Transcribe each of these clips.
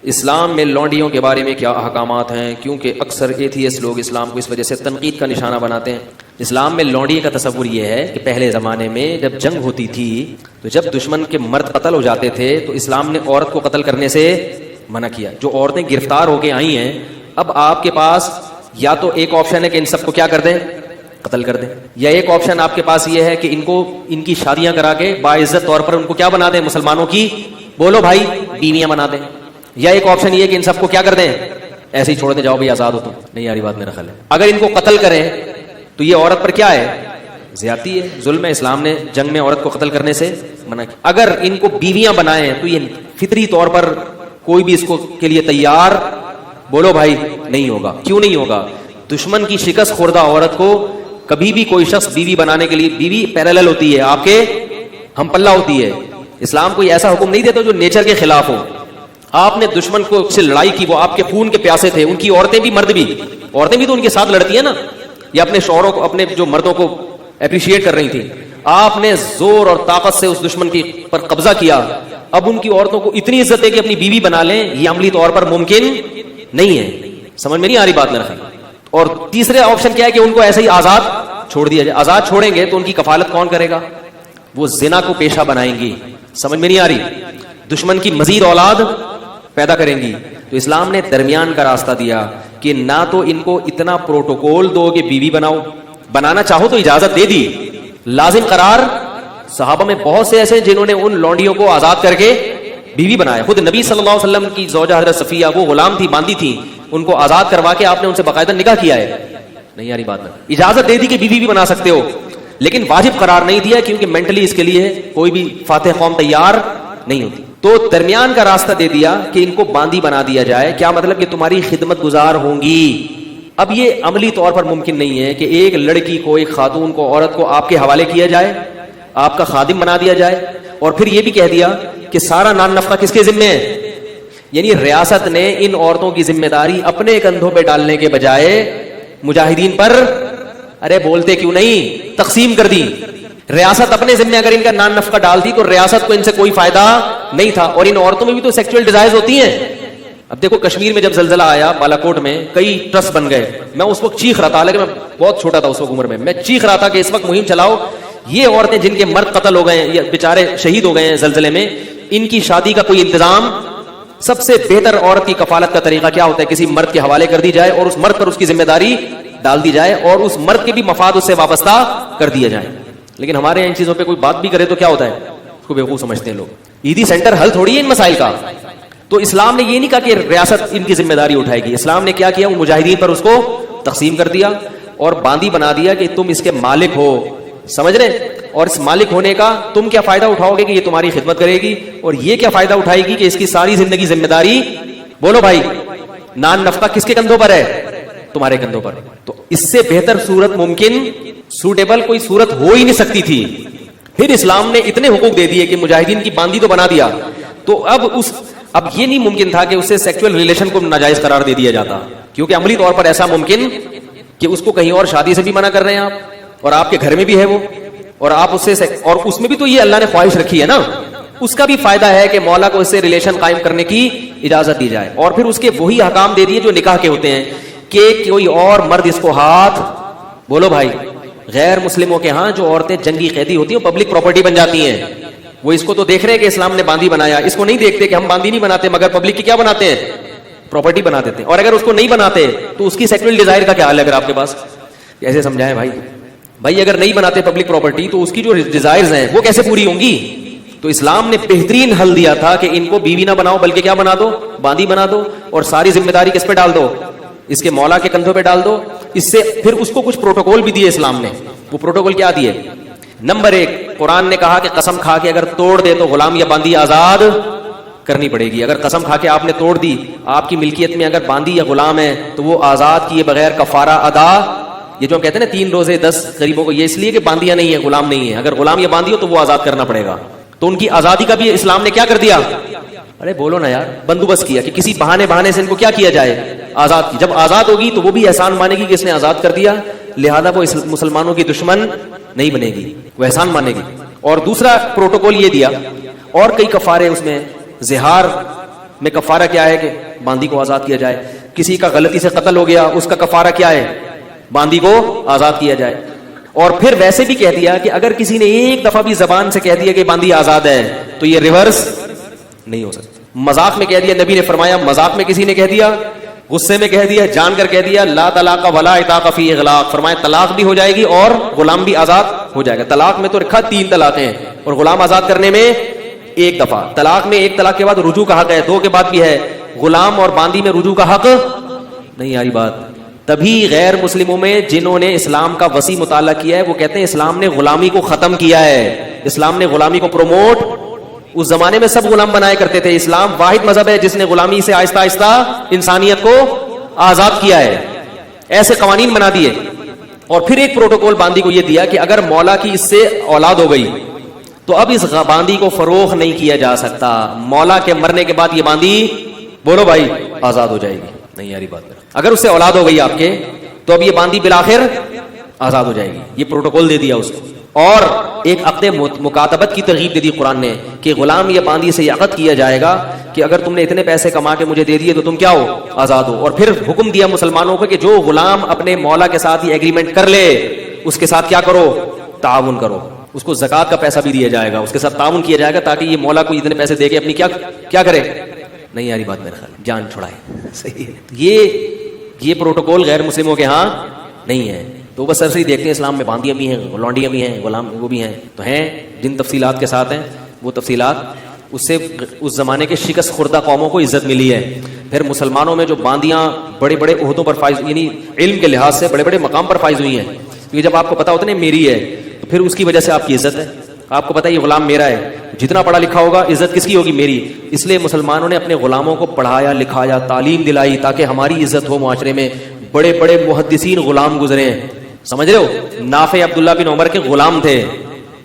اسلام میں لونڈیوں کے بارے میں کیا احکامات ہیں؟ کیونکہ اکثر ایتھیسٹ لوگ اسلام کو اس وجہ سے تنقید کا نشانہ بناتے ہیں۔ اسلام میں لونڈی کا تصور یہ ہے کہ پہلے زمانے میں جب جنگ ہوتی تھی تو جب دشمن کے مرد قتل ہو جاتے تھے تو اسلام نے عورت کو قتل کرنے سے منع کیا۔ جو عورتیں گرفتار ہو کے آئی ہیں، اب آپ کے پاس یا تو ایک آپشن ہے کہ ان سب کو کیا کر دیں، قتل کر دیں، یا ایک آپشن آپ کے پاس یہ ہے کہ ان کی شادیاں کرا کے باعزت طور پر ان کو کیا بنا دیں، مسلمانوں کی بولو بھائی بیویاں بنا دیں، یا ایک آپشن یہ کہ ان سب کو کیا کر دیں، ایسے ہی چھوڑ دیں، جاؤ بھائی آزاد ہو تم۔ نہیں یاری بات میرا خیال ہے اگر ان کو قتل کریں تو یہ عورت پر کیا ہے، زیادتی ہے، ظلم ہے۔ اسلام نے جنگ میں عورت کو قتل کرنے سے منع کیا۔ اگر ان کو بیویاں بنائیں تو یہ فطری طور پر کوئی بھی اس کو کے لیے تیار بولو بھائی نہیں ہوگا۔ کیوں نہیں ہوگا؟ دشمن کی شکست خوردہ عورت کو کبھی بھی کوئی شخص بیوی بنانے کے لیے، بیوی پیرالل ہوتی ہے، آپ کے ہم پلہ ہوتی ہے۔ اسلام کوئی ایسا حکم نہیں دیتا جو نیچر کے خلاف ہو۔ آپ نے دشمن کو سے لڑائی کی، وہ آپ کے خون کے پیاسے تھے، ان کی عورتیں بھی مرد بھی، عورتیں بھی تو ان کے ساتھ لڑتی ہیں نا، یا اپنے شوہروں کو، اپنے جو مردوں کو اپریشیٹ کر رہی تھی۔ آپ نے زور اور طاقت سے اس دشمن کی پر قبضہ کیا، اب ان کی عورتوں کو اتنی عزت ہے کہ اپنی بیوی بنا لیں، یہ عملی طور پر ممکن نہیں ہے۔ سمجھ میں نہیں آ رہی بات میرا خیال۔ اور تیسرے آپشن کیا ہے کہ ان کو ایسے ہی آزاد چھوڑ دیا جائے۔ آزاد چھوڑیں گے تو ان کی کفالت کون کرے گا؟ وہ زنا کو پیشہ بنائیں گی۔ سمجھ میں نہیں آ رہی؟ دشمن کی مزید اولاد پیدا کریں گی۔ تو اسلام نے درمیان کا راستہ دیا کہ نہ تو ان کو اتنا پروٹوکول دو کہ بیوی بناؤ، بنانا چاہو تو اجازت دے دی، لازم قرار۔ صحابہ میں بہت سے ایسے جنہوں نے ان لونڈیوں کو آزاد کر کے بیوی بنایا۔ خود نبی صلی اللہ علیہ وسلم کی زوجہ حضرت صفیہ، وہ غلام تھی، باندی تھی، ان کو آزاد کروا کے آپ نے ان سے باقاعدہ نکاح کیا ہے۔ نہیں یاری بات نہیں، اجازت دے دی کہ بیوی بھی بنا سکتے ہو، لیکن واجب قرار نہیں دیا، کیونکہ مینٹلی اس کے لیے کوئی بھی فاتح قوم تیار نہیں ہوتی۔ تو درمیان کا راستہ دے دیا کہ ان کو باندی بنا دیا جائے۔ کیا مطلب کہ تمہاری خدمت گزار ہوں گی۔ اب یہ عملی طور پر ممکن نہیں ہے کہ ایک لڑکی کو، ایک خاتون کو، عورت کو آپ کے حوالے کیا جائے، آپ کا خادم بنا دیا جائے، اور پھر یہ بھی کہہ دیا کہ سارا نان نفقہ کس کے ذمے ہے۔ یعنی ریاست نے ان عورتوں کی ذمہ داری اپنے کندھوں پہ ڈالنے کے بجائے مجاہدین پر، ارے بولتے کیوں نہیں، تقسیم کر دی۔ ریاست اپنے ذمہ اگر ان کا نان نفقہ ڈالتی تو ریاست کو ان سے کوئی فائدہ نہیں تھا۔ اور ان عورتوں میں بھی تو سیکچوئل ڈیزائرز ہوتی ہیں۔ اب دیکھو کشمیر میں جب زلزلہ آیا، بالاکوٹ میں کئی ٹرسٹ بن گئے، میں اس وقت چیخ رہا تھا، حالانکہ میں بہت چھوٹا تھا اس وقت عمر میں چیخ رہا تھا کہ اس وقت مہم چلاؤ، یہ عورتیں جن کے مرد قتل ہو گئے یا بیچارے شہید ہو گئے ہیں زلزلے میں، ان کی شادی کا کوئی انتظام۔ سب سے بہتر عورت کی کفالت کا طریقہ کیا ہوتا ہے؟ کسی مرد کے حوالے کر دی جائے اور اس مرد پر اس کی ذمہ داری ڈال دی جائے، اور اس مرد کے بھی مفاد اس سے وابستہ کر دیا جائے۔ لیکن ہمارے ان چیزوں پہ کوئی بات بھی کرے تو کیا ہوتا ہے، اس کو بیوقوف سمجھتے ہیں لوگ۔ عیدی سینٹر حل تھوڑی ہے ان مسائل کا۔ تو اسلام نے یہ نہیں کہا کہ ریاست ان کی ذمہ داری اٹھائے گی، اسلام نے کیا کیا، وہ مجاہدین پر اس کو تقسیم کر دیا اور باندی بنا دیا کہ تم اس کے مالک ہو، سمجھ رہے؟ اور اس مالک ہونے کا تم کیا فائدہ اٹھاؤ گے کہ یہ تمہاری خدمت کرے گی، اور یہ کیا فائدہ اٹھائے گی کہ اس کی ساری زندگی ذمہ داری بولو بھائی نان نفقہ کس کے کندھوں پر ہے، تمہارے کندھوں پر۔ تو اس سے بہتر صورت ممکن سوٹیبل کوئی صورت ہو ہی نہیں سکتی تھی۔ پھر اسلام نے اتنے حقوق دے دیے کہ مجاہدین کی باندی تو بنا دیا، تو اب یہ نہیں ممکن تھا کہ اسے سیکچوئل ریلیشن کو ناجائز قرار دے دیا جاتا، کیونکہ عملی طور پر ایسا ممکن کہ اس کو کہیں اور شادی سے بھی منع کر رہے ہیں آپ، اور آپ کے گھر میں بھی ہے وہ، اور آپ اس سے، اور اس میں بھی تو یہ اللہ نے خواہش رکھی ہے نا، اس کا بھی فائدہ ہے کہ مولا کو اس سے ریلیشن قائم کرنے کی اجازت دی جائے۔ اور پھر اس کے وہی احکام دے دیے جو نکاح کے ہوتے ہیں کہ کوئی اور مرد اس کو ہاتھ بولو بھائی، غیر مسلموں کے ہاں جو عورتیں جنگی قیدی ہوتی ہیں پبلک پراپرٹی بن جاتی ہیں، وہ اس کو تو دیکھ رہے ہیں کہ اسلام نے باندی بنایا، اس کو نہیں دیکھتے کہ ہم باندی نہیں بناتے مگر پبلک کی کیا بناتے ہیں، پراپرٹی بنا دیتے ہیں۔ اور اگر اس کو نہیں بناتے تو اس کی سیکچوئل ڈیزائر کا کیا حال ہے؟ اگر آپ کے پاس کیسے سمجھائیں بھائی اگر نہیں بناتے پبلک پراپرٹی تو اس کی جو ڈیزائرز ہیں وہ کیسے پوری ہوں گی؟ تو اسلام نے بہترین حل دیا تھا کہ ان کو بیوی نہ بناؤ بلکہ کیا بنا دو، باندی بنا دو، اور ساری ذمہ داری کس پہ ڈال دو، اس کے مولا کے کندھوں پہ ڈال دو۔ اس سے پھر اس کو کچھ پروٹوکول بھی دیے اسلام نے۔ وہ پروٹوکول کیا دیے؟ نمبر 1، قرآن نے کہا کہ قسم کھا کے اگر توڑ دے تو غلام یا باندی آزاد کرنی پڑے گی۔ اگر قسم کھا کے آپ نے توڑ دی، آپ کی ملکیت میں اگر باندی یا غلام ہے تو وہ آزاد کیے بغیر کفارہ ادا، یہ جو ہم کہتے ہیں نا 3 روزے 10 غریبوں کو، یہ اس لیے کہ باندیاں نہیں ہیں، غلام نہیں ہے، اگر غلام یا باندی ہو تو وہ آزاد کرنا پڑے گا۔ تو ان کی آزادی کا بھی اسلام نے کیا کر دیا، ارے بولو نا یار، بندوبست کیا کہ کسی بہانے سے ان کو کیا کیا جائے، آزاد کی۔ جب آزاد ہوگی تو وہ بھی احسان مانے گی کہ اس نے آزاد کر دیا، لہذا وہ مسلمانوں کی دشمن نہیں بنے گی، وہ احسان مانے گی۔ اور دوسرا پروٹوکول یہ دیا، اور کئی کفارے اس میں، زہار میں کفارہ کیا ہے کہ باندی کو آزاد کیا جائے. کسی کا غلطی سے قتل ہو گیا, اس کا کفارہ کیا ہے؟ باندی کو آزاد کیا جائے. اور پھر ویسے بھی کہہ دیا کہ اگر کسی نے ایک دفعہ بھی زبان سے کہہ دیا کہ باندی آزاد ہے تو یہ ریورس نہیں ہو سکتا. مذاق میں کہہ دیا, نبی نے فرمایا مذاق میں کسی نے کہہ دیا, غصے میں کہہ دیا, جان کر کہہ دیا, لا طلاق ولا عتاق فی اغلاق, فرمایا طلاق بھی ہو جائے گی اور غلام بھی آزاد ہو جائے گا. طلاق میں تو رکھا 3 طلاقیں ہیں اور غلام آزاد کرنے میں 1 دفعہ. طلاق میں 1 طلاق کے بعد رجوع کا حق ہے, 2 کے بعد بھی ہے. غلام اور باندی میں رجوع کا حق نہیں. آ رہی بات. تبھی غیر مسلموں میں جنہوں نے اسلام کا وسیع مطالعہ کیا ہے وہ کہتے ہیں اسلام نے غلامی کو ختم کیا ہے, اسلام نے غلامی کو پروموٹ. اس زمانے میں سب غلام بنائے کرتے تھے, اسلام واحد مذہب ہے جس نے غلامی سے آہستہ آہستہ انسانیت کو آزاد کیا ہے. ایسے قوانین بنا دیے. اور پھر ایک پروٹوکول باندی کو یہ دیا کہ اگر مولا کی اس سے اولاد ہو گئی تو اب اس باندی کو فروخت نہیں کیا جا سکتا. مولا کے مرنے کے بعد یہ باندی, بولو بھائی, آزاد ہو جائے گی. نہیں یاری بات. اگر اس سے اولاد ہو گئی آپ کے تو اب یہ باندی بالآخر آزاد ہو جائے گی. یہ پروٹوکول دے دیا اس کو. اور ایک عقد مکاتبت کی ترغیب دے دی قرآن نے کہ غلام یا باندی سے یہ عقد کیا جائے گا کہ اگر تم نے اتنے پیسے کما کے مجھے دے دیے تو تم کیا ہو, آزاد ہو. اور پھر حکم دیا مسلمانوں کو کہ جو غلام اپنے مولا کے ساتھ یہ ایگریمنٹ کر لے اس کے ساتھ کیا کرو, تعاون کرو. اس کو زکات کا پیسہ بھی دیا جائے گا, اس کے ساتھ تعاون کیا جائے گا تاکہ یہ مولا کو اتنے پیسے دے کے اپنی کیا کرے. نہیں یاری بات, میرے خیال جان چھڑائے. صحیح ہے. یہ پروٹوکول غیر مسلموں کے ہاں نہیں ہے. تو بس ایسے ہی دیکھتے ہیں اسلام میں باندیاں بھی ہیں, لونڈیاں بھی ہیں, غلام وہ بھی ہیں. تو ہیں جن تفصیلات کے ساتھ ہیں وہ تفصیلات, اس سے اس زمانے کے شکست خوردہ قوموں کو عزت ملی ہے. پھر مسلمانوں میں جو باندیاں بڑے بڑے عہدوں پر فائز, یعنی علم کے لحاظ سے بڑے بڑے مقام پر فائز ہوئی ہیں, کیونکہ جب آپ کو پتا ہوتا ہے میری ہے تو پھر اس کی وجہ سے آپ کی عزت ہے. آپ کو پتا ہے یہ غلام میرا ہے, جتنا پڑھا لکھا ہوگا عزت کس کی ہوگی, میری. اس لیے مسلمانوں نے اپنے غلاموں کو پڑھایا لکھایا, تعلیم دلائی تاکہ ہماری عزت ہو معاشرے میں. بڑے بڑے محدثین غلام گزرے ہیں, سمجھ رہے ہو. نافع عبداللہ بن عمر کے غلام تھے,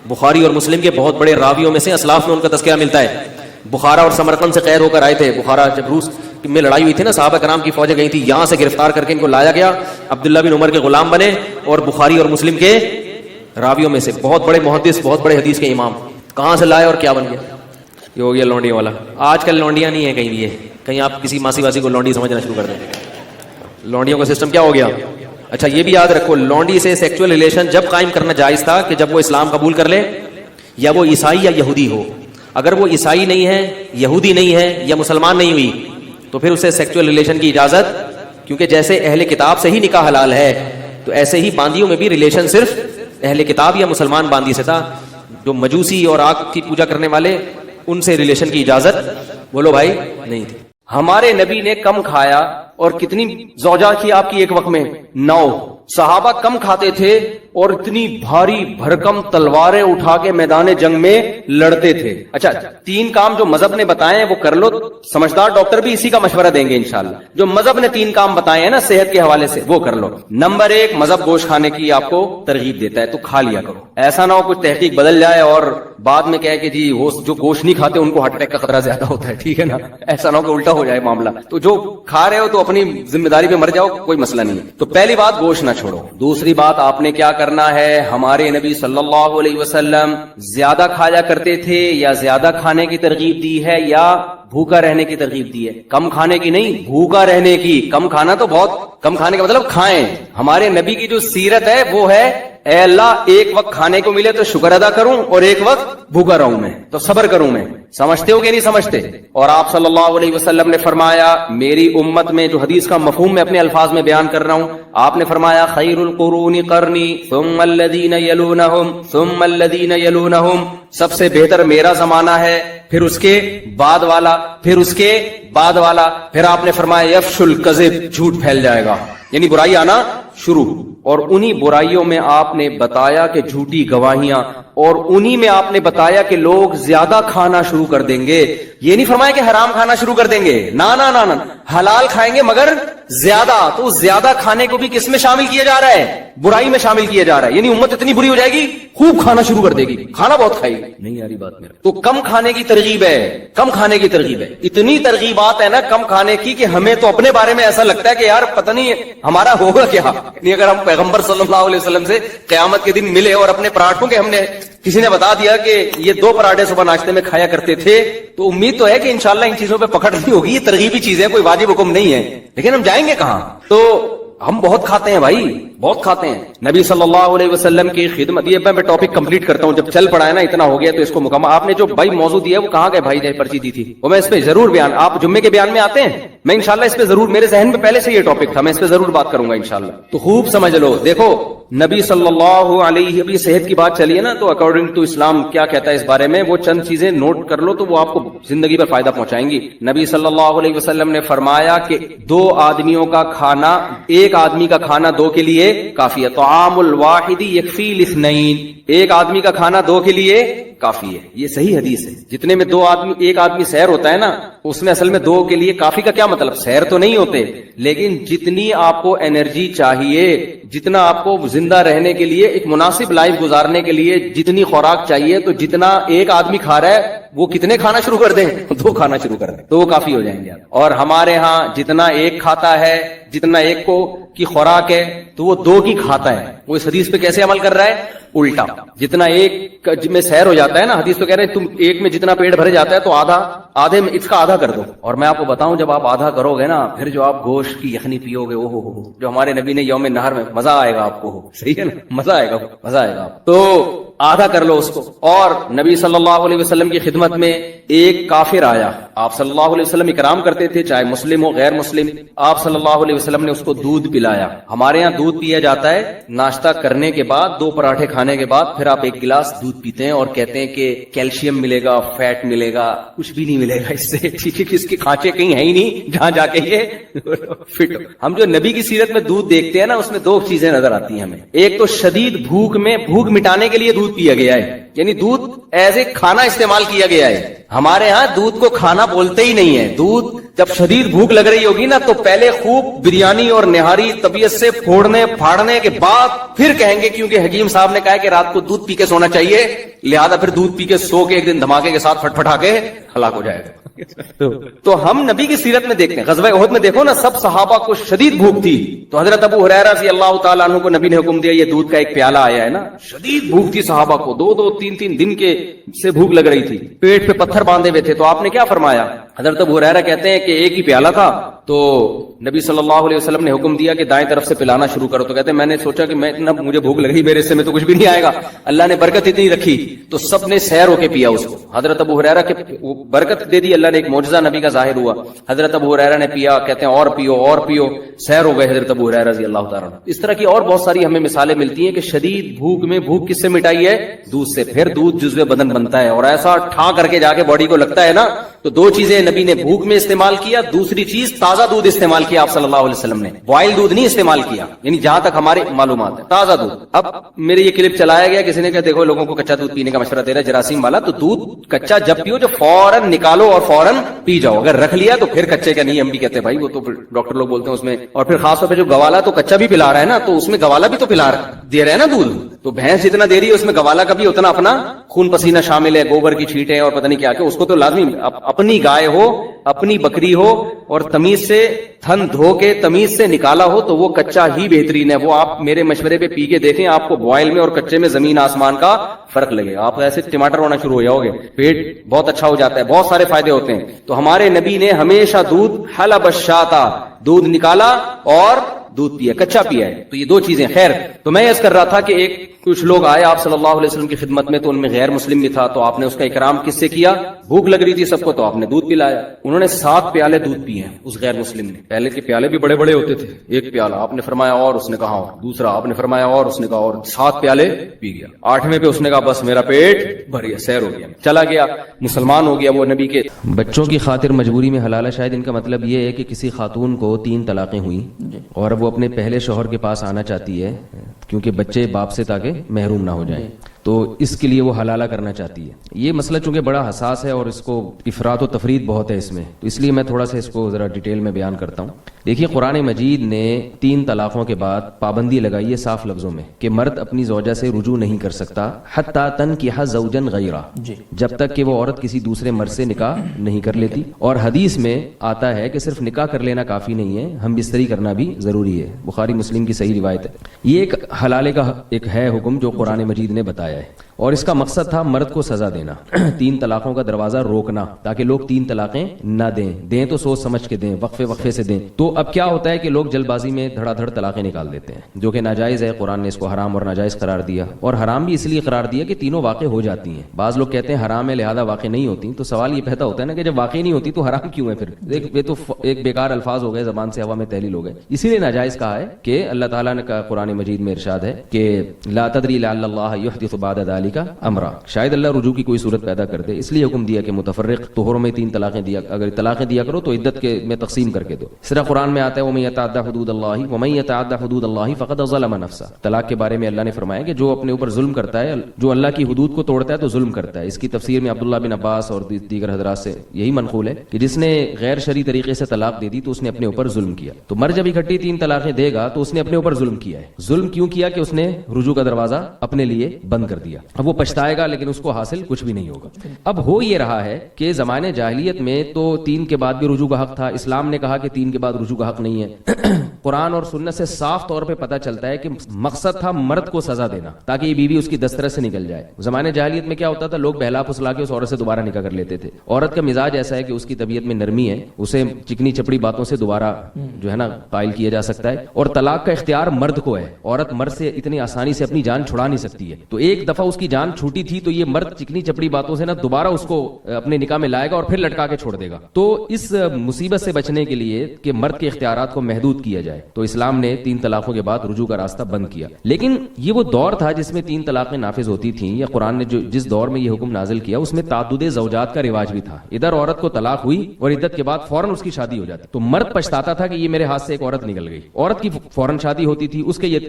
بخاری اور مسلم کے بہت بڑے راویوں میں سے, اسلاف میں ان کا تذکرہ ملتا ہے. بخارا اور سمرقند سے قید ہو کر آئے تھے. بخارا جب روس میں لڑائی ہوئی تھی نا, صحابہ کرام کی فوجیں گئی تھی, یہاں سے گرفتار کر کے ان کو لایا گیا. عبداللہ بن عمر کے غلام بنے اور بخاری اور مسلم کے راویوں میں سے بہت بڑے محدث, بہت بڑے حدیث کے امام. کہاں سے لائے اور کیا بن گیا؟ یہ ہو گیا لونڈی والا. آج کل لونڈیاں نہیں ہیں کہیں بھی, کہیں آپ کسی ماسی واسی کو لونڈی سمجھنا شروع کر دیں. لونڈیوں کا سسٹم کیا ہو گیا؟ اچھا یہ بھی یاد رکھو, لونڈی سے سیکچوئل ریلیشن جب قائم کرنا جائز تھا کہ جب وہ اسلام قبول کر لے یا وہ عیسائی یا یہودی ہو. اگر وہ عیسائی نہیں ہے, یہودی نہیں ہے یا مسلمان نہیں ہوئی تو پھر اسے سیکچوئل ریلیشن کی اجازت, کیونکہ جیسے اہل کتاب سے ہی نکاح حلال ہے تو ایسے ہی باندیوں میں بھی ریلیشن صرف اہل کتاب یا مسلمان باندی سے تھا. جو مجوسی اور آگ کی پوجا کرنے والے, ان سے ریلیشن کی اجازت بولو بھائی نہیں تھی. ہمارے نبی نے کم کھایا اور کتنی زوجہ کی آپ کی ایک وقت میں 9. صحابہ کم کھاتے تھے اور اتنی بھاری بھرکم تلواریں اٹھا کے میدان جنگ میں لڑتے تھے. اچھا 3 کام جو مذہب نے بتائے ہیں وہ کر لو. سمجھدار ڈاکٹر بھی اسی کا مشورہ دیں گے انشاءاللہ. جو مذہب نے 3 کام بتائے ہیں نا صحت کے حوالے سے, وہ کر لو. نمبر 1, مذہب گوشت کھانے کی آپ کو ترغیب دیتا ہے تو کھا لیا کرو. ایسا نہ ہو کچھ تحقیق بدل جائے اور بعد میں کہے کہ جی وہ جو گوشت نہیں کھاتے ان کو ہارٹ اٹیک کا خطرہ زیادہ ہوتا ہے. ٹھیک ہے نا, ایسا نہ ہو کہ الٹا ہو جائے معاملہ. تو جو کھا رہے ہو تو اپنی ذمہ داری پہ مر جاؤ, کوئی مسئلہ نہیں. تو پہلی بات گوشت نہ چھوڑو. دوسری بات آپ نے کیا کرنا ہے, ہمارے نبی صلی اللہ علیہ وسلم زیادہ کھایا کرتے تھے یا زیادہ کھانے کی ترغیب دی ہے یا بھوکا رہنے کی ترغیب دی ہے؟ کم کھانے کی نہیں, بھوکا رہنے کی. کم کھانا تو بہت کم کھانے کا مطلب کھائیں. ہمارے نبی کی جو سیرت ہے وہ ہے اے اللہ ایک وقت کھانے کو ملے تو شکر ادا کروں اور ایک وقت بھوکا رہوں میں تو صبر کروں میں. سمجھتے ہو کہ نہیں سمجھتے؟ اور آپ صلی اللہ علیہ وسلم نے فرمایا میری امت میں, جو حدیث کا مفہوم میں اپنے الفاظ میں بیان کر رہا ہوں, آپ نے فرمایا خیر القرون قرنی ثم الذین یلونہم ثم الذین یلونہم, سب سے بہتر میرا زمانہ ہے, پھر اس کے بعد والا, پھر اس کے بعد والا. پھر آپ نے فرمایا یفش الکذب, جھوٹ پھیل جائے گا, یعنی برائی آنا شروع. اور انہی برائیوں میں آپ نے بتایا کہ جھوٹی گواہیاں, اور انہی میں آپ نے بتایا کہ لوگ زیادہ کھانا شروع کر دیں گے. یہ نہیں فرمایا کہ حرام کھانا شروع کر دیں گے, نا نا نا نا, حلال کھائیں گے مگر زیادہ. تو زیادہ کھانے کو بھی کس میں شامل کیا جا رہا ہے؟ برائی میں شامل کیا جا رہا ہے. یعنی امت اتنی بری ہو جائے گی خوب کھانا شروع کر دے گی, کھانا بہت کھائے گی. نہیں یاری بات میرا, تو کم کھانے کی ترغیب ہے, کم کھانے کی ترغیب ہے. اتنی ترغیبات ہے نا کم کھانے کی کہ ہمیں تو اپنے بارے میں ایسا لگتا ہے کہ یار پتہ نہیں ہمارا ہوگا کیا. نہیں اگر ہم پیغمبر صلی اللہ علیہ وسلم سے قیامت کے دن ملے اور اپنے پراٹھوں کے ہم نے کسی نے بتا دیا کہ یہ 2 پراٹھے صبح ناشتے میں کھایا کرتے تھے, تو امید تو ہے کہ انشاءاللہ ان چیزوں پہ پکڑ نہیں ہوگی. یہ ترغیبی چیز ہے, کوئی واجب حکم نہیں ہے. لیکن ہم جائیں گے کہاں؟ تو ہم بہت کھاتے ہیں بھائی, بہت کھاتے ہیں. نبی صلی اللہ علیہ وسلم کی خدمت, یہ میں ٹاپک کمپلیٹ کرتا ہوں, جب چل پڑا ہے نا اتنا ہو گیا تو اس کو مکمل. آپ نے جو بھائی موضوع دیا وہ کہاں گئے بھائی نے پرچی دی تھی, وہ میں اس پہ ضرور بیان, آپ جمعے کے بیان میں آتے ہیں, میں انشاءاللہ اس پہ ضرور, میرے ذہن میں پہلے سے یہ ٹاپک تھا, میں اس پہ ضرور بات کروں گا انشاءاللہ. تو خوب سمجھ لو. دیکھو نبی صلی اللہ علیہ, ابھی صحت کی بات چلی ہے نا, تو اکارڈنگ ٹو اسلام کیا کہتا ہے اس بارے میں, وہ چند چیزیں نوٹ کر لو تو وہ آپ کو زندگی پر فائدہ پہنچائیں گی. نبی صلی اللہ علیہ وسلم نے فرمایا کہ 2 آدمیوں کا کھانا, ایک آدمی کا کھانا 2 کے لیے کافی ہے. طعام الواحد یکفی لاثنین, ایک آدمی کا کھانا 2 کے لیے کافی ہے. یہ صحیح حدیث ہے. جتنے میں 2 آدمی, ایک آدمی سیر ہوتا ہے نا, اس میں اصل میں 2 کے لیے کافی کا کیا مطلب, سیر تو نہیں ہوتے, لیکن جتنی آپ کو انرجی چاہیے, جتنا آپ کو زندہ رہنے کے لیے, ایک مناسب لائف گزارنے کے لیے جتنی خوراک چاہیے, تو جتنا ایک آدمی کھا رہا ہے وہ کتنے کھانا شروع کر دیں, 2 کھانا شروع کر دیں, تو وہ کافی ہو جائیں گے. اور ہمارے ہاں جتنا ایک کھاتا ہے, جتنا ایک کو کی خوراک ہے تو وہ 2 کی کھاتا ہے. وہ اس حدیث پہ کیسے عمل کر رہا ہے, الٹا. جتنا ایک میں سیر ہو جاتا ہے نا, حدیث تو کہہ رہے ہیں تم ایک میں جتنا پیٹ بھرے جاتا ہے تو آدھے میں اس کا آدھا کر دو. اور میں آپ کو بتاؤں جب آپ آدھا کرو گے نا, پھر جو آپ گوشت کی یخنی پیو گے, اوہ جو ہمارے نبی نے یوم نہر میں, مزہ آئے گا آپ کو. صحیح ہے نا, مزہ آئے گا, مزہ آئے گا. تو آدھا کر لو اس کو. اور نبی صلی اللہ علیہ وسلم کی خدمت میں ایک کافر آیا, آپ صلی اللہ علیہ وسلم اکرام کرتے تھے, چاہے مسلم ہو غیر مسلم. آپ صلی اللہ علیہ وسلم نے اس کو دودھ پلایا. ہمارے یہاں دودھ پیا جاتا ہے ناشتہ کرنے کے بعد, 2 پراٹھے کھانے کے بعد, پھر آپ 1 گلاس دودھ پیتے ہیں اور کہتے ہیں کہ کیلشیم ملے گا, فیٹ ملے گا. کچھ بھی نہیں ملے گا اس سے, ٹھیک ہے, اس کے کھانچے کہیں ہے ہی نہیں جہاں جا کے یہ فٹ. ہم جو نبی کی سیرت میں دودھ دیکھتے ہیں نا, اس میں 2 چیزیں نظر آتی ہیں ہمیں. ایک تو شدید بھوک میں, بھوک مٹانے کے لیے دودھ پیا گیا ہے, یعنی دودھ ایز اے کھانا استعمال کیا گیا ہے. ہمارے ہاں دودھ کو کھانا بولتے ہی نہیں ہے. دودھ جب شدید بھوک لگ رہی ہوگی نا, تو پہلے خوب بریانی اور نہاری طبیعت سے پھوڑنے پھاڑنے کے بعد پھر کہیں گے, کیونکہ حکیم صاحب نے کہا کہ رات کو دودھ پی کے سونا چاہیے, لہذا پھر دودھ پی کے سو کے ایک دن دھماکے کے ساتھ پھٹپٹا کے ہلاک ہو جائے گا. تو ہم نبی کی سیرت میں دیکھتے ہیں, غزوہ احد میں دیکھو نا, سب صحابہ کو شدید بھوک تھی, تو حضرت ابو ہریرہ رضی اللہ تعالیٰ عنہ کو نبی نے حکم دیا, یہ دودھ کا ایک پیالہ آیا ہے نا. شدید بھوک تھی صحابہ کو, 2 3 دن کے سے بھوک لگ رہی تھی, پیٹ پہ پتھر باندھے ہوئے تھے. تو آپ نے کیا فرمایا, حضرت ابو ہریرہ کہتے ہیں کہ ایک ہی پیالہ تھا, تو نبی صلی اللہ علیہ وسلم نے حکم دیا کہ دائیں طرف سے پلانا شروع کرو. تو کہتے ہیں میں نے سوچا کہ میں اتنا مجھے بھوک لگ رہی, میرے حصے میں تو کچھ بھی نہیں آئے گا, اللہ نے برکت اتنی رکھی تو سب نے سیر ہو کے پیا اس کو. حضرت ابو ہریرہ کے برکت دے دی اللہ نے, ایک معجزہ نبی کا ظاہر ہوا. حضرت ابو ہریرہ نے پیا, کہتے ہیں اور پیو اور پیو, سیر ہو گئے حضرت ابو ہریرہ رضی اللہ تعالیٰ. اس طرح کی اور بہت ساری ہمیں مثالیں ملتی ہیں کہ شدید بھوک میں, بھوک کس سے مٹائی ہے, دودھ سے. پھر دودھ جزو بدن بنتا ہے اور ایسا ٹھا کر کے جا کے باڈی کو لگتا ہے نا. تو 2 چیزیں نبی نے بھوک میں استعمال کیا, دوسری چیز تازہ دودھ استعمال کیا آپ صلی اللہ علیہ وسلم نے, بوائل دودھ نہیں استعمال کیا, یعنی جہاں تک ہمارے معلومات ہے تازہ دودھ. اب میرے یہ کلپ چلایا گیا, کسی نے کہا دیکھو لوگوں کو کچا دودھ پینے کا مشورہ دے رہا ہے جراثیم والا, تو دودھ کچا جب پیو جو فوراً نکالو اور فوراً پی جاؤ. اگر رکھ لیا تو پھر کچے کا نہیں, ہم بھی کہتے ہیں بھائی وہ تو ڈاکٹر لوگ بولتے ہیں اس میں. اور پھر خاص طور پہ جو گوالا تو کچا بھی پلا رہا ہے نا, تو اس میں گوالا بھی تو پلا دے رہا ہے نا دودھ. تو بھینس جتنا دے رہی ہے اس میں گوالا کا بھی اتنا اپنا خون پسینہ شامل ہے, گوبر کی چھینٹیں اور پتہ نہیں کیا کہ اس کو تو لازمی اپنی گائے ہو, اپنی بکری ہو, اور تمیز سے تھن دھو کے تمیز سے نکالا ہو تو وہ کچا ہی بہترین ہے. وہ آپ میرے مشورے پہ پی کے دیکھیں, آپ کو بوائل میں اور کچے میں زمین آسمان کا فرق لگے. آپ ایسے ٹماٹر ہونا شروع ہو جاؤ گے, پیٹ بہت اچھا ہو جاتا ہے, بہت سارے فائدے ہوتے ہیں. تو ہمارے نبی نے ہمیشہ دودھ حلب الشاتا, دودھ نکالا اور دودھ پیا, کچا پیا ہے. تو یہ 2 چیزیں. خیر, تو میں اس کر رہا تھا کہ ایک کچھ لوگ آئے آپ صلی اللہ علیہ وسلم کی خدمت میں, تو ان میں غیر مسلم بھی تھا, تو آپ نے اس کا اکرام کس سے کیا, بھوک لگ رہی تھی سب کو, تو آپ نے دودھ پلایا. انہوں نے 7 پیالے دودھ پیے ہیں اس غیر مسلم نے. پہلے کے پیالے بھی بڑے بڑے ہوتے تھے, ایک پیالہ آپ نے فرمایا اور اس نے کہا اور, دوسرا آپ نے فرمایا اور اس نے کہا اور, 7 پیالے پی گیا. 8ویں پہ اس نے کہا بس میرا پیٹ بھر گیا, سیر ہو گیا, چلا گیا, مسلمان ہو گیا. وہ نبی کے بچوں کی خاطر مجبوری میں حلال ہے. شاید ان کا مطلب یہ ہے کہ کسی خاتون کو 3 طلاقیں ہوئیں اور وہ اپنے پہلے شوہر کے پاس آنا چاہتی ہے کیونکہ بچے باپ سے تاکہ محروم نہ ہو جائیں. تو اس کے لیے وہ حلالہ کرنا چاہتی ہے. یہ مسئلہ چونکہ بڑا حساس ہے اور اس کو افراط و تفرید بہت ہے اس میں، تو اس لیے میں تھوڑا سا اس کو ذرا ڈیٹیل میں بیان کرتا ہوں. دیکھیے قرآن مجید نے 3 طلاقوں کے بعد پابندی لگائی ہے صاف لفظوں میں کہ مرد اپنی زوجہ سے رجوع نہیں کر سکتا حتی تنکح زوجا غیرہ، جب تک کہ وہ عورت کسی دوسرے مرد سے نکاح نہیں کر لیتی. اور حدیث میں آتا ہے کہ صرف نکاح کر لینا کافی نہیں ہے، ہم بستری کرنا بھی ضروری ہے. بخاری مسلم کی صحیح روایت ہے. یہ ایک حلالے کا ایک ہے حکم جو قرآن مجید نے بتایا ہے، اور اس کا مقصد تھا مرد کو سزا دینا، 3 طلاقوں کا دروازہ روکنا تاکہ لوگ 3 طلاقیں نہ دیں تو سوچ سمجھ کے دیں، وقفے سے دیں. تو اب کیا ہوتا ہے کہ لوگ جلد بازی میں دھڑا دھڑ طلاقیں نکال دیتے ہیں، جو کہ ناجائز ہے. قرآن نے اس کو حرام اور ناجائز قرار دیا، اور حرام بھی اس لیے قرار دیا کہ تینوں واقع ہو جاتی ہیں. بعض لوگ کہتے ہیں حرام ہے لہذا واقع نہیں ہوتی، تو سوال یہ پیدا ہوتا ہے نا کہ جب واقع نہیں ہوتی تو حرام کیوں ہے؟ پھر یہ تو ایک بیکار الفاظ ہو گئے، زبان سے ہوا میں تحلیل ہو گئے. اسی لیے ناجائز کہا ہے کہ اللہ تعالیٰ نے کہا قرآن مجید میں ارشاد ہے کہ لا تدری لعل اللہ یحدث بعد ذلک امرا، شاید اللہ رجوع کی کوئی صورت پیدا کر دے، اس لیے حکم دیا کہ متفرق طہروں میں 3 طلاقیں دیا، اگر طلاقیں دیا کرو تو عدت کے میں تقسیم کر کے دو. اس طرح قرآن میں آتا ہے ومن یتعدى حدود اللہ ومن یتعدى حدود اللہ فقد ظلم نفسہ. طلاق کے بارے میں اللہ نے فرمایا کہ جو اپنے اوپر ظلم کرتا ہے، جو اللہ کی حدود کو توڑتا ہے تو ظلم کرتا ہے. اس کی تفسیر میں عبداللہ بن عباس اور دیگر حضرات سے یہی منقول ہے کہ جس نے غیر شرعی طریقے سے طلاق دے دی تو اس نے اپنے اوپر ظلم کیا. تو مرد جب اکٹھی 3 طلاقیں دے گا تو اس نے اپنے اوپر ظلم کیا ہے. ظلم کیوں کیا؟ کہ اس نے رجوع کا دروازہ اپنے لیے بند کر دیا. اب وہ پچھتائے گا لیکن اس کو حاصل کچھ بھی نہیں ہوگا. اب ہو یہ رہا ہے کہ زمانے جاہلیت میں تو 3 کے بعد بھی رجوع کا حق تھا. اسلام نے کہا کہ 3 کے بعد رجوع کا حق نہیں ہے. قرآن اور سنت سے صاف طور پہ پتہ چلتا ہے کہ مقصد تھا مرد کو سزا دینا تاکہ یہ بیوی اس کی دسترس سے نکل جائے. زمانے جاہلیت میں کیا ہوتا تھا؟ لوگ بہلا پھسلا کے اس عورت سے دوبارہ نکاح کر لیتے تھے. عورت کا مزاج ایسا ہے کہ اس کی طبیعت میں نرمی ہے، اسے چکنی چپڑی باتوں سے دوبارہ جو ہے نا قائل کیا جا سکتا ہے. اور طلاق کا اختیار مرد کو ہے. عورت مرد سے اتنی آسانی سے اپنی جان چھڑا نہیں سکتی ہے. تو ایک دفعہ اس کی جان چھوٹی تھی تو یہ مرد چکنی چپڑی باتوں سے نا دوبارہ اس کو اپنے نکاح میں لائے گا اور پھر لٹکا کے چھوڑ دے گا. تو اس مصیبت سے بچنے کے لیے کہ مرد کے اختیارات کو محدود کیا جائے تو اسلام نے 3 طلاقوں کے بعد رجوع کا راستہ بند کیا. لیکن یہ وہ دور تھا جس میں 3 طلاقیں نافذ ہوتی تھیں، یا قرآن نے جس دور میں یہ حکم نازل کیا اس میں تعدد زوجات کا رواج بھی تھا. ادھر عورت کو طلاق ہوئی اور عدت کے بعد فوراً اس کی شادی ہو جاتی. تو مرد پچھتاتا تھا کہ یہ میرے ہاتھ سے ایک عورت نکل گئی. عورت کی فوراً شادی ہوتی تھی،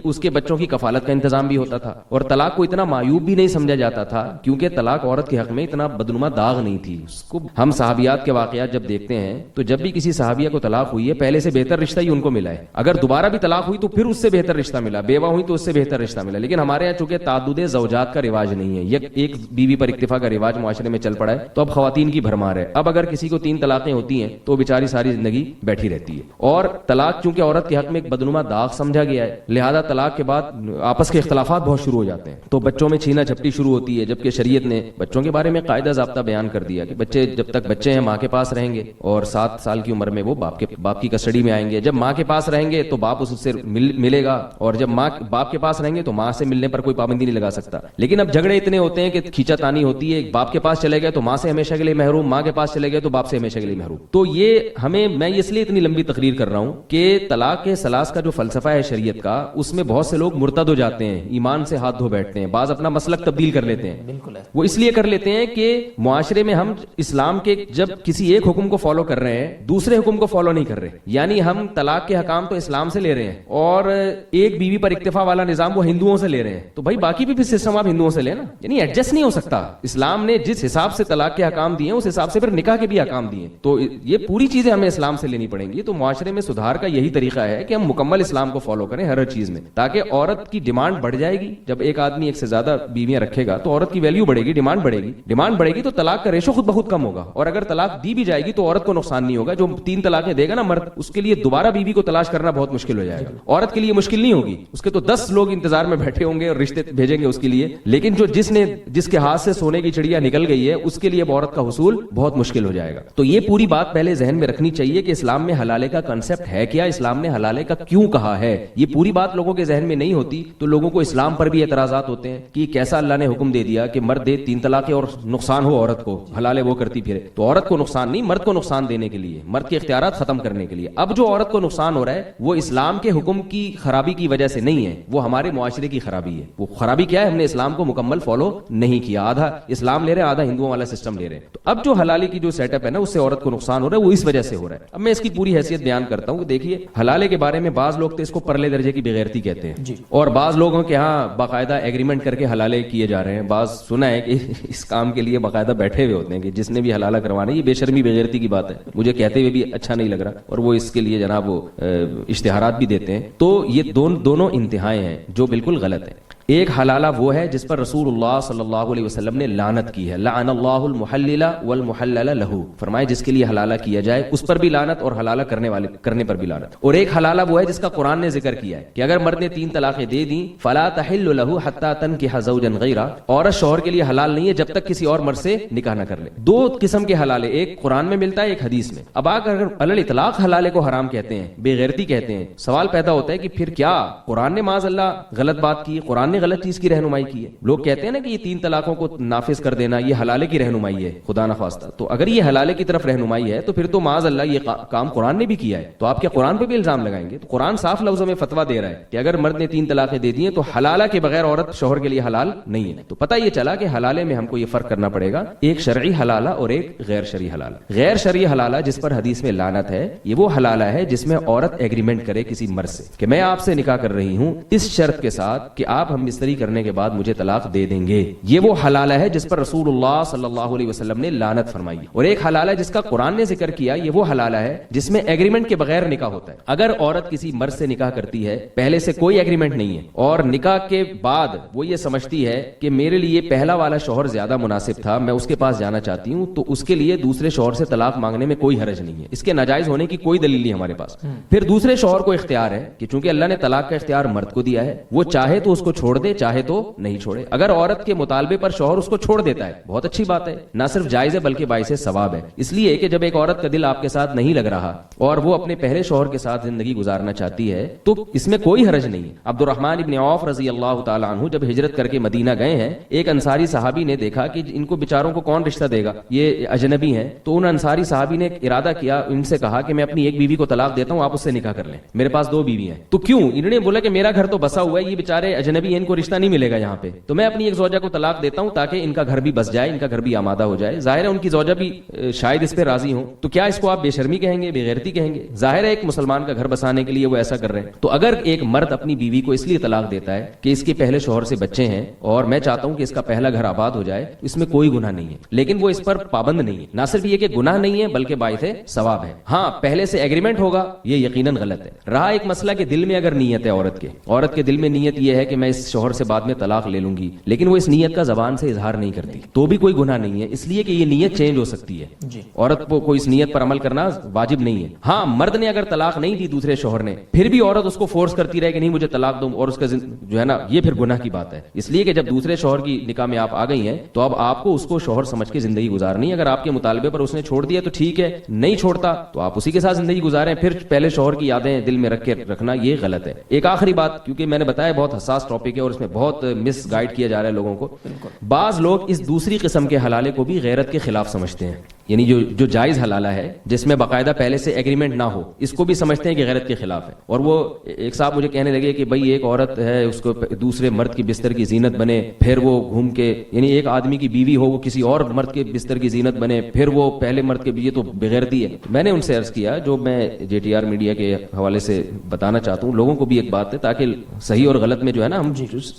اس کے بچوں کی کفالت کا انتظام بھی ہوتا تھا. اور طلاق کو اتنا معیوب بھی نہیں سمجھا جاتا تھا کیونکہ طلاق عورت کے حق میں اتنا بدنما داغ نہیں تھی. اس کو ہم صحابیات کے واقعات جب دیکھتے ہیں تو جب بھی کسی صحابیہ کو طلاق ہوئی ہے پہلے سے بہتر رشتہ ہی ان کو ملا ہے. اگر دوبارہ بھی طلاق ہوئی تو پھر اس سے بہتر رشتہ ملا، بیوہ ہوئی تو اس سے بہتر رشتہ ملا. لیکن ہمارے یہاں چونکہ تعدد زوجات کا رواج نہیں ہے، ایک بیوی پر اکتفا کا رواج معاشرے میں چل پڑا ہے، تو اب خواتین کی بھرمار ہے. اب اگر کسی کو 3 طلاقیں ہوتی ہیں تو بیچاری ساری زندگی بیٹھی رہتی ہے. اور طلاق چونکہ عورت کے حق میں ایک بدنما داغ سمجھا گیا ہے، لہذا طلاق کے بعد آپس کے اختلافات بہت شروع ہو جاتے ہیں. تو بچوں میں چھینا جھپٹی شروع ہوتی ہے، جبکہ شریعت نے بچوں کے بارے میں قاعدہ ضابطہ بیان کر دیا کہ بچے جب تک بچے ہیں ماں کے پاس رہیں گے، اور 7 سال کی عمر میں وہ باپ کی کسٹڈی میں آئیں گے. جب ماں کے پاس رہیں گے تو باپ اس سے ملے گا، اور جب باپ کے پاس رہیں گے تو ماں سے ملنے پر کوئی پابندی نہیں لگا سکتا. لیکن اب جھگڑے اتنے ہوتے ہیں کہ کھینچا تانی ہوتی ہے. باپ کے پاس چلے گئے تو ماں سے ہمیشہ کے لیے محروم، ماں کے پاس چلے گئے تو باپ سے ہمیشہ کے لیے محروم. تو یہ میں اس لیے اتنی لمبی تقریر کر رہا ہوں کہ طلاق کے ثلاث کا جو فلسفہ ہے شریعت کا، اس میں بہت سے لوگ مرتد ہو جاتے ہیں، ایمان سے ہاتھ دھو بیٹھتے ہیں، بعض اپنا مسلک تبدیل کر لیتے ہیں. وہ اس لیے کر لیتے ہیں کہ معاشرے میں ہم اسلام کے جب کسی ایک حکم کو فالو کر رہے ہیں دوسرے حکم کو فالو نہیں کر رہے. یعنی ہم طلاق کے حکام تو اسلام سے لے رہے ہیں اور ایک بیوی پر اکتفا والا نظام وہ ہندوؤں سے لے رہے ہیں، تو بھائی باقی بھی سسٹم آپ ہندوؤں سے لیں نا. یعنی ایڈجسٹ نہیں ہو سکتا. اسلام نے جس حساب سے طلاق کے حکام دیے ہیں اس حساب سے پھر نکاح کے بھی حکام دیے ہیں. تو یہ پوری چیزیں ہمیں اسلام سے لینی پڑیں گی. تو معاشرے میں سدھار کا یہی طریقہ ہے کہ ہم مکمل اسلام کو فالو کریں ہر چیز میں، تاکہ عورت کی ڈیمانڈ بڑھ جائے گی. جب ایک آدمی ایک سے زیادہ بیویاں رکھے گا تو عورت کی ویلیو بڑھے گی، ڈیمانڈ بڑھے گی تو طلاق کا ریشو خود بخود کم ہوگا. اور اگر طلاق دی بھی جائے گی تو عورت کو نقصان نہیں ہوگا. جو 3 طلاقیں دے گا نا مرد، اس کے لیے دوبارہ بیوی کو تلاش کرنا بہت مشکل ہو جائے گا. عورت کے لیے مشکل نہیں ہوگی، اس کے تو 10 لوگ انتظار میں بیٹھے ہوں گے اور رشتے بھیجیں گے اس کے لیے. لیکن جس کے ہاتھ سے سونے کی چڑیا نکل گئی ہے اس کے لیے عورت کا حصول بہت مشکل ہو جائے گا. تو یہ پوری بات پہلے ذہن میں رکھنی چاہیے کہ اسلام میں حلالے کا کنسپٹ ہے کیا، اسلام نے حلالے کا کیوں کہا ہے. یہ پوری بات لوگوں کے ذہن میں نہیں ہوتی تو لوگوں کو اسلام پر بھی اعتراضات ہوتے ہیں کہ کیسا اللہ نے حکم دے دیا کہ مرد دے 3 طلاقیں اور نقصان ہو عورت کو، حلالے وہ کرتی پھرے. تو عورت کو نقصان نہیں، مرد کو نقصان دینے کے لیے، مرد کے اختیارات ختم کرنے کے لیے. اب جو عورت کو نقصان ہو رہا ہے وہ اسلام کے حکم کی خرابی کی وجہ سے نہیں ہے، وہ ہمارے معاشرے کی خرابی ہے. وہ خرابی کیا ہے؟ ہم نے اسلام کو مکمل فالو نہیں کیا. آدھا اسلام لے رہے ہیں، آدھا ہندوؤں والا سسٹم لے رہے ہیں. تو اب جو حلالے کی جو سیٹ اپ ہے نا، اس سے عورت کو نقصان ہو رہا ہے، وہ اس وجہ سے ہو رہا ہے. اب میں اس کی پوری حیثیت بیان کرتا ہوں کہ دیکھیے حلالے کے بارے میں بعض لوگ تو اس کو پرلے درجے کی بغیرتی کہتے ہیں، اور بعض لوگوں کے ہاں باقاعدہ ایگریمنٹ کر کے کے حلالے کیے جا رہے ہیں. بعض سنا ہے کہ اس کام کے لیے باقاعدہ بیٹھے ہوئے ہوتے ہیں کہ جس نے بھی حلالہ کروانا ہے. یہ بے شرمی بے غیرتی کی بات ہے, مجھے کہتے ہوئے بھی اچھا نہیں لگ رہا, اور وہ اس کے لیے جناب وہ اشتہارات بھی دیتے ہیں. تو یہ دونوں انتہائیں ہیں جو بالکل غلط ہیں. ایک حلالہ وہ ہے جس پر رسول اللہ صلی اللہ علیہ وسلم نے لعنت کی ہے. لعن اللہ المحلل والمحلل له, فرمائے جس کے لیے حلالہ کیا جائے اس پر بھی لعنت اور حلالہ کرنے پر بھی لعنت. اور ایک حلالہ وہ ہے جس کا قرآن نے ذکر کیا ہے کہ اگر مرد نے 3 طلاقیں دے دیں فلا تحل له حتى تنكح زوجا غیرہ, عورت شوہر کے لیے حلال نہیں ہے جب تک کسی اور مرد سے نکاح نہ کر لے. 2 قسم کے حلالے, ایک قرآن میں ملتا ہے ایک حدیث میں. اب اگر علی الاطلاق حلالے کو حرام کہتے ہیں, بے غیرتی کہتے ہیں, سوال پیدا ہوتا ہے کہ پھر کیا قرآن نے معاذ اللہ غلط بات کی, قرآن نے غلط چیز کی رہنمائی کی ہے. لوگ کہتے ہیں نا کہ یہ 3 طلاقوں کو نافذ کر دینا یہ حلالے کی رہنمائی ہے, خدا نخواستہ. تو اگر یہ حلالے کی طرف رہنمائی ہے تو پھر تو معاذ اللہ یہ کام قرآن نے بھی کیا ہے, تو آپ کیا قرآن پہ بھی الزام لگائیں گے؟ تو قرآن صاف لفظوں میں فتویٰ دے رہا ہے کہ اگر مرد نے 3 طلاقیں دے دی ہیں تو حلالہ کے بغیر عورت شوہر کے لیے حلال نہیں ہے. تو پتہ یہ چلا کہ حلالے میں ہم کو یہ فرق کرنا پڑے گا, ایک شرعی حلالہ اور ایک غیر شرعی حلالہ. غیر شرعی حلالہ جس پر حدیث میں لعنت ہے, یہ وہ حلالہ ہے جس میں عورت ایگریمنٹ کرے کسی مرد سے کہ میں آپ سے نکاح کر رہی ہوں اس شرط کے ساتھ کہ آپ ہم مستری کرنے کے بعد مجھے طلاق دے دیں گے. یہ وہ حلالہ ہے جس پر رسول اللہ صلی اللہ علیہ وسلم نے لعنت فرمائی. اور ایک حلالہ جس کا قرآن نے ذکر کیا, یہ وہ حلالہ ہے جس میں ایگریمنٹ کے بغیر نکاح ہوتا ہے. اگر عورت کسی مرد سے نکاح کرتی ہے, پہلے سے کوئی ایگریمنٹ نہیں ہے, اور نکاح کے بعد وہ یہ سمجھتی ہے کہ میرے لیے پہلا والا شوہر زیادہ مناسب تھا, میں اس کے پاس جانا چاہتی ہوں, تو اس کے لیے دوسرے شوہر سے طلاق مانگنے میں کوئی حرج نہیں ہے. اس کے ناجائز ہونے کی کوئی دلیل نہیں ہمارے پاس. پھر دوسرے شوہر کو اختیار ہے کہ چونکہ اللہ نے طلاق کا اختیار مرد کو دیا ہے, وہ چاہے تو اس کو چھوڑ دے, چاہے تو نہیں چھوڑے. اگر عورت کے مطالبے پر شوہر اس کو چھوڑ دیتا ہے, بہت اچھی بات ہے, نہ صرف جائز ہے بلکہ باعث ثواب ہے. اس لیے کہ جب ایک عورت کا دل آپ کے ساتھ نہیں لگ رہا اور وہ اپنے پہلے شوہر کے ساتھ زندگی گزارنا چاہتی ہے تو اس میں کوئی حرج نہیں ہے. عبد الرحمن ابن عوف رضی اللہ تعالی عنہ جب ہجرت کر کے مدینہ گئے ہیں, ایک انصاری صحابی نے دیکھا کہ ان کو بیچاروں کو کون رشتہ دے گا, یہ اجنبی ہیں. تو ان انصاری صحابی نے ارادہ کیا, ان سے کہا کہ میں اپنی ایک بیوی کو طلاق دیتا ہوں, آپ اس سے نکاح کر لیں, میرے پاس 2 بیوی ہیں. تو کیوں؟ انہوں نے بولا کہ میرا گھر تو بسا ہوا ہے, یہ بیچارے اجنبی ہیں, ان کو رشتہ نہیں ملے گا یہاں پہ, تو میں اپنی ایک زوجہ کو طلاق دیتا ہوں تاکہ ان کا گھر بھی بس جائے, ان کا گھر بھی آمادہ ہو جائے. ظاہر ہے ان کی زوجہ بھی شاید اس پہ راضی ہوں, تو کیا اس کو آپ بے شرمی کہیں گے, بے غیرتی کہیں گے؟ ظاہر ہے ایک مسلمان کا گھر بسانے کے لیے وہ ایسا کر رہے ہیں. تو اگر ایک مرد اپنی بیوی کو اس لیے طلاق دیتا ہے کہ اس کے پہلے شوہر سے بچے ہیں اور میں چاہتا ہوں کہ اس کا پہلا گھر آباد ہو جائے, اس میں کوئی گناہ نہیں ہے. لیکن وہ اس پر پابند نہیں ہے. نہ صرف یہ کہ گناہ نہیں ہے بلکہ باعث ثواب ہے. ہاں پہلے سے ایگریمنٹ ہوگا, یہ یقیناً غلط ہے. رہا ایک مسئلہ کہ دل میں اگر نیت ہے عورت کے دل میں نیت یہ ہے کہ میں اس شوہر سے بعد میں طلاق لے لوں گی, لیکن وہ اس نیت کا زبان سے اظہار نہیں کرتی, تو بھی کوئی گناہ نہیں ہے, اس لیے کہ یہ نیت چینج ہو سکتی ہے. عورت کو کوئی اس نیت پر عمل کرنا واجب نہیں ہے. ہاں مرد نے اگر طلاق نہیں دی دوسرے شوہر نے, پھر بھی عورت اس کو فورس کرتی رہے کہ نہیں مجھے طلاق دو, اور اس کا جو ہے نا یہ پھر گناہ کی بات ہے. اس لیے کہ جب دوسرے شوہر کی نکاح میں آپ آ گئی ہیں تو اب آپ کو اس کو شوہر سمجھ کے زندگی گزارنی ہے. اگر آپ کے مطالبے پر اس نے چھوڑ دیا تو ٹھیک ہے, نہیں چھوڑتا تو آپ اسی کے ساتھ زندگی گزاریں. پھر پہلے شوہر کی یادیں دل میں رکھ کے رکھنا یہ غلط ہے. ایک آخری بات, کیونکہ میں نے بتایا بہت حساس ٹاپک ہے اور اس میں بہت مس گائیڈ کیا جا رہا ہے لوگوں کو. بعض لوگ اس دوسری قسم کے حلالے کو بھی غیرت کے خلاف سمجھتے ہیں, یعنی جو جائز حلالہ ہے جس میں باقاعدہ پہلے سے ایگریمنٹ نہ ہو, اس کو بھی سمجھتے ہیں کہ غیرت کے خلاف ہے. اور وہ ایک صاحب مجھے کہنے لگے کہ بھائی ایک عورت ہے, اس کو دوسرے مرد کی بستر کی زینت بنے, پھر وہ گھوم کے, یعنی ایک آدمی کی بیوی ہو وہ کسی اور مرد کے بستر کی زینت بنے, پھر وہ پہلے مرد کے, یہ تو بغیرتی ہے. میں نے ان سے عرض کیا, جو میں JTR میڈیا کے حوالے سے بتانا چاہتا ہوں لوگوں کو بھی ایک بات ہے تاکہ صحیح اور غلط میں جو ہے نا ہم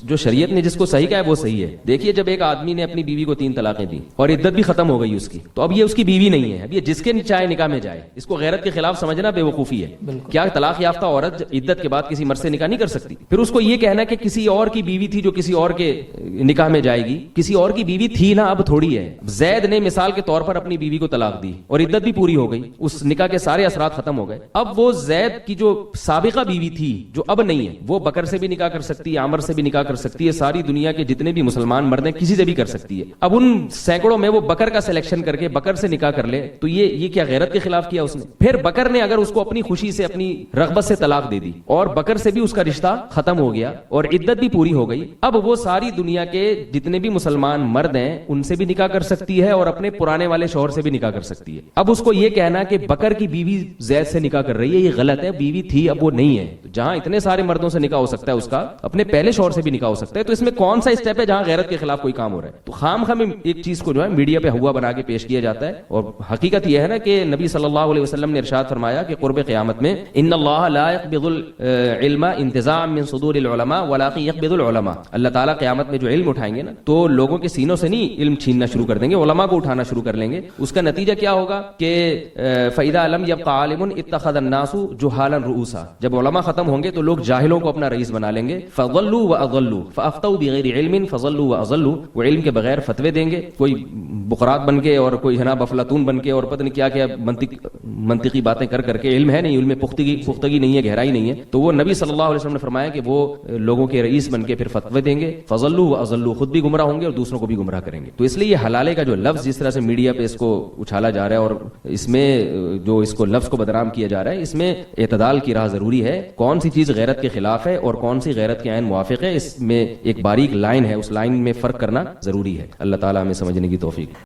جو شریعت نے جس کو صحیح کہا ہے وہ صحیح ہے. دیکھیے جب ایک آدمی نے اپنی بیوی کو 3 طلاقیں دی اور عدت بھی ختم ہو گئی اس کی, تو اب یہ اس کی بیوی نہیں ہے, اب یہ جس کے چاہے نکاح میں جائے, اس کو غیرت کے خلاف سمجھنا بے وقوفی ہے. کیا طلاق یافتہ عورت عدت کے بعد کسی مرد سے نکاح نہیں کر سکتی؟ پھر اس کو یہ کہنا کہ کسی اور کی بیوی تھی جو کسی اور کے نکاح میں جائے گی, کسی اور کی بیوی تھی نا, اب تھوڑی ہے. زید نے مثال کے طور پر اپنی بیوی کو طلاق دی اور عدت بھی پوری ہو گئی, اس نکاح کے سارے اثرات ختم ہو گئے. اب وہ زید کی جو سابقہ بیوی تھی جو اب نہیں ہے, وہ بکر سے بھی نکاح کر سکتی ہے, عامر سے بھی نکاح کر سکتی ہے, ساری دنیا کے جتنے بھی مسلمان مرد ہیں کسی سے بھی کر سکتی ہے. اب ان سینکڑوں میں وہ بکر کا سلیکشن کر کے بکر سے نکاح کر لے, تو یہ کیا غیرت کے خلاف کیا اس نے؟ پھر بکر نے اگر اس کو اپنی خوشی سے اپنی رغبت سے طلاق دے دی اور بکر سے بھی اس کا رشتہ ختم ہو گیا اور عدت بھی پوری ہو گئی, اب وہ ساری دنیا کے جتنے بھی مسلمان مرد ہیں ان سے بھی نکاح کر سکتی ہے اور اپنے پرانے والے شوہر سے بھی نکاح کر سکتی ہے. اب اس کو یہ کہنا کہ بکر کی بیوی زید سے نکاح کر رہی ہے, یہ غلط ہے. بیوی تھی اب وہ نہیں ہے. جہاں اتنے سارے مردوں سے نکاح ہو سکتا ہے اس کا اپنے پہلے شوہر سے بھی نکاح ہو سکتا ہے, تو اس میں کون سا اسٹیپ ہے جہاں غیرت کے خلاف کوئی کام ہو رہا ہے؟ تو خام ایک چیز کو جو ہے میڈیا پہ ہوا بنا کے پیش کیا جاتا ہے. اور حقیقت یہ ہے نا کہ نبی صلی اللہ علیہ وسلم نے ارشاد فرمایا کہ قرب قیامت میں ان اللہ لا يقبض العلم انتزاعا من صدور العلماء ولكن يقبض العلماء، اللہ تعالیٰ قیامت میں جو علم اٹھائیں گے نا تو لوگوں کے سینوں سے نہیں علم چھیننا شروع کر دیں گے، علماء کو اٹھانا شروع کر لیں گے. اس کا نتیجہ کیا ہوگا کہ فَإِذَا لَمْ يَبْقَ عَالِمٌ اتَّخَذَ النَّاسُ جُهَالًا رُؤُوسًا، جب علماء ختم ہوں گے تو لوگ جاہلوں کو اپنا رئیس بنا لیں گے. فَضَلُّوا وَأَضَلُّوا فَأَفْتَوْا بِغَيْرِ عِلْمٍ فَضَلُّوا وَأَضَلُّوا، وہ علم کے بغیر فتوے دیں گے، کوئی بقرات بن کے اور کوئی جناب افلاطون بن کے اور پتہ نہیں کیا کیا منطقی باتیں کر کے، علم ہے نہیں، علم میں پختگی نہیں ہے، گہرائی نہیں ہے. تو وہ نبی صلی اللہ علیہ وسلم نے فرمایا کہ وہ لوگوں کے رئیس بن کے پھر فتوے دیں گے. فضلوا واضلوا، خود بھی گمراہ ہوں گے اور دوسروں کو بھی گمراہ کریں گے. تو اس لیے یہ حلالے کا جو لفظ جس طرح سے میڈیا پہ اس کو اچھالا جا رہا ہے اور اس میں جو اس کو لفظ کو بدنام کیا جا رہا ہے، اس میں اعتدال کی راہ ضروری ہے. کون سی چیز غیرت کے خلاف ہے اور کون سی غیرت کے عین موافق ہے، اس میں ایک باریک لائن ہے، اس لائن میں فرق کرنا ضروری ہے. اللہ تعالیٰ ہمیں سمجھنے کی توفیق.